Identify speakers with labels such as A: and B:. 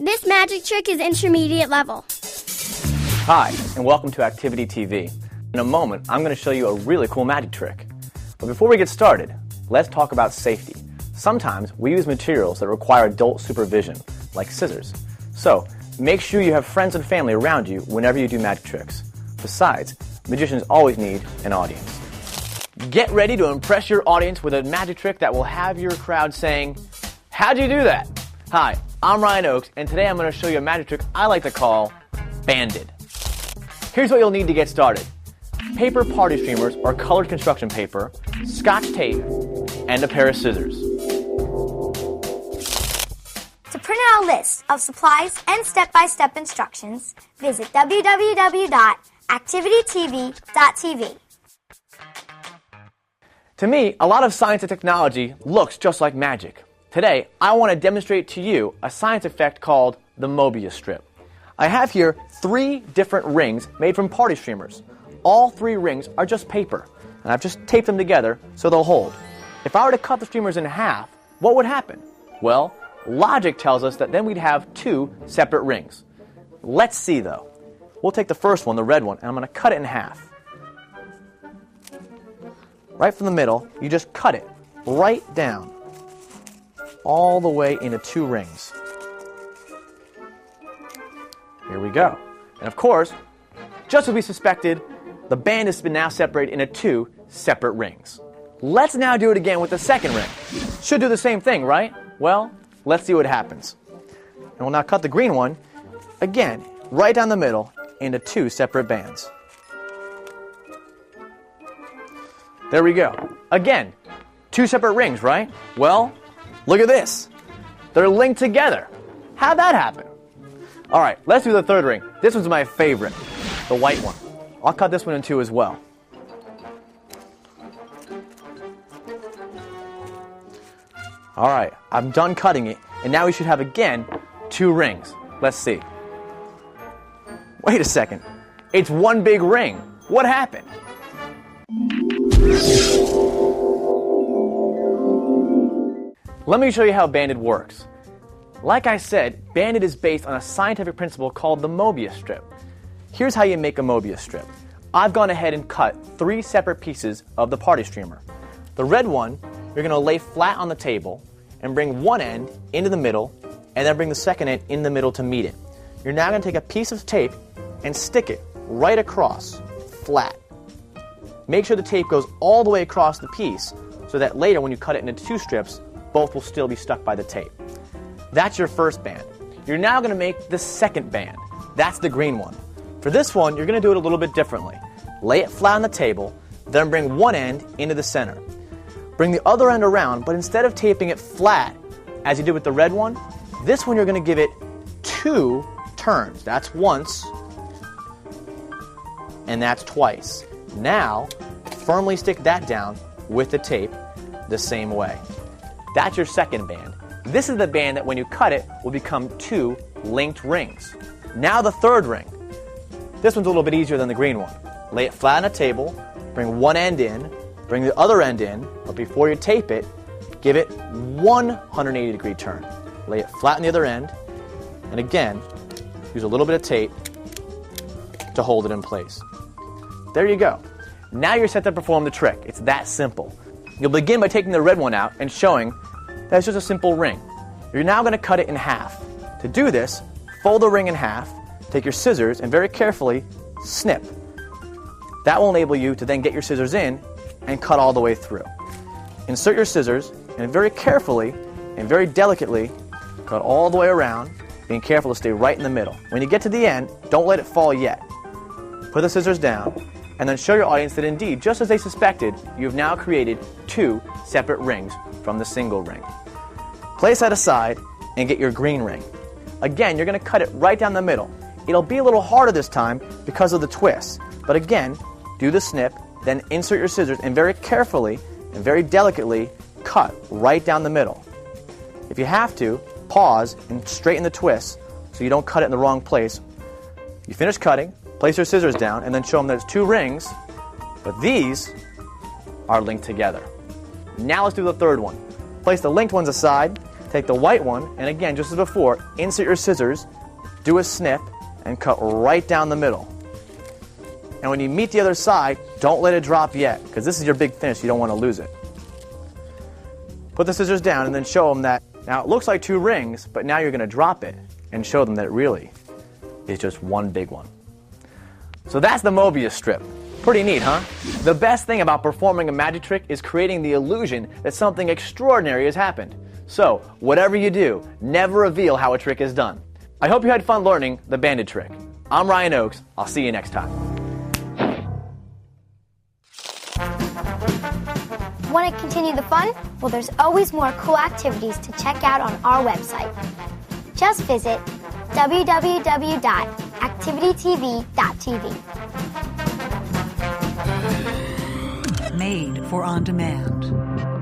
A: This magic trick is intermediate level.
B: Hi, and welcome to Activity TV. In a moment, I'm going to show you a really cool magic trick. But before we get started, let's talk about safety. Sometimes we use materials that require adult supervision, like scissors. So, make sure you have friends and family around you whenever you do magic tricks. Besides, magicians always need an audience. Get ready to impress your audience with a magic trick that will have your crowd saying, "How'd you do that?" Hi, I'm Ryan Oakes, and today I'm going to show you a magic trick I like to call banded. Here's what you'll need to get started. Paper party streamers or colored construction paper, scotch tape, and a pair of scissors.
C: To print out a list of supplies and step-by-step instructions, visit www.activitytv.tv.
B: To me, a lot of science and technology looks just like magic. Today, I want to demonstrate to you a science effect called the Mobius Strip. I have here 3 different rings made from party streamers. All 3 rings are just paper, and I've just taped them together so they'll hold. If I were to cut the streamers in half, what would happen? Well, logic tells us that then we'd have 2 separate rings. Let's see though. We'll take the first one, the red one, and I'm going to cut it in half. Right from the middle, you just cut it right down, all the way into 2 rings. Here we go. And of course, just as we suspected, the band has been now separated into 2 separate rings. Let's now do it again with the second ring. Should do the same thing, right? Well, let's see what happens. And we'll now cut the green one, again, right down the middle, into 2 separate bands. There we go. Again, 2 separate rings, right? Well, look at this. They're linked together. How'd that happen? All right, let's do the third ring. This one's my favorite, the white one. I'll cut this one in 2 as well. All right, I'm done cutting it, and now we should have, again, 2 rings. Let's see. Wait a second. It's one big ring. What happened? Let me show you how banded works. Like I said, banded is based on a scientific principle called the Mobius Strip. Here's how you make a Mobius Strip. I've gone ahead and cut 3 separate pieces of the party streamer. The red one, you're going to lay flat on the table and bring one end into the middle, and then bring the second end in the middle to meet it. You're now going to take a piece of tape and stick it right across, flat. Make sure the tape goes all the way across the piece so that later when you cut it into 2 strips, both will still be stuck by the tape. That's your first band. You're now going to make the second band. That's the green one. For this one, you're going to do it a little bit differently. Lay it flat on the table, then bring one end into the center. Bring the other end around, but instead of taping it flat, as you did with the red one, this one you're going to give it 2 turns. That's once, and that's twice. Now, firmly stick that down with the tape the same way. That's your second band. This is the band that when you cut it will become 2 linked rings. Now the third ring. This one's a little bit easier than the green one. Lay it flat on a table, bring one end in, bring the other end in, but before you tape it, give it 180-degree turn. Lay it flat on the other end, and again, use a little bit of tape to hold it in place. There you go. Now you're set to perform the trick. It's that simple. You'll begin by taking the red one out and showing that it's just a simple ring. You're now going to cut it in half. To do this, fold the ring in half, take your scissors, and very carefully snip. That will enable you to then get your scissors in and cut all the way through. Insert your scissors and very carefully and very delicately cut all the way around, being careful to stay right in the middle. When you get to the end, don't let it fall yet. Put the scissors down, and then show your audience that indeed, just as they suspected, you've now created 2 separate rings from the single ring. Place that aside and get your green ring. Again, you're going to cut it right down the middle. It'll be a little harder this time because of the twist, but again, do the snip, then insert your scissors and very carefully and very delicately cut right down the middle. If you have to, pause and straighten the twist so you don't cut it in the wrong place. You finish cutting, place your scissors down, and then show them there's 2 rings, but these are linked together. Now let's do the third one. Place the linked ones aside, take the white one, and again, just as before, insert your scissors, do a snip, and cut right down the middle. And when you meet the other side, don't let it drop yet, because this is your big finish. You don't want to lose it. Put the scissors down and then show them that, now it looks like 2 rings, but now you're going to drop it and show them that it really is just one big one. So that's the Mobius strip. Pretty neat, huh? The best thing about performing a magic trick is creating the illusion that something extraordinary has happened. So, whatever you do, never reveal how a trick is done. I hope you had fun learning the banded trick. I'm Ryan Oakes. I'll see you next time.
C: Want to continue the fun? Well, there's always more cool activities to check out on our website. Just visit www.activitytv.tv.
D: Made for on demand.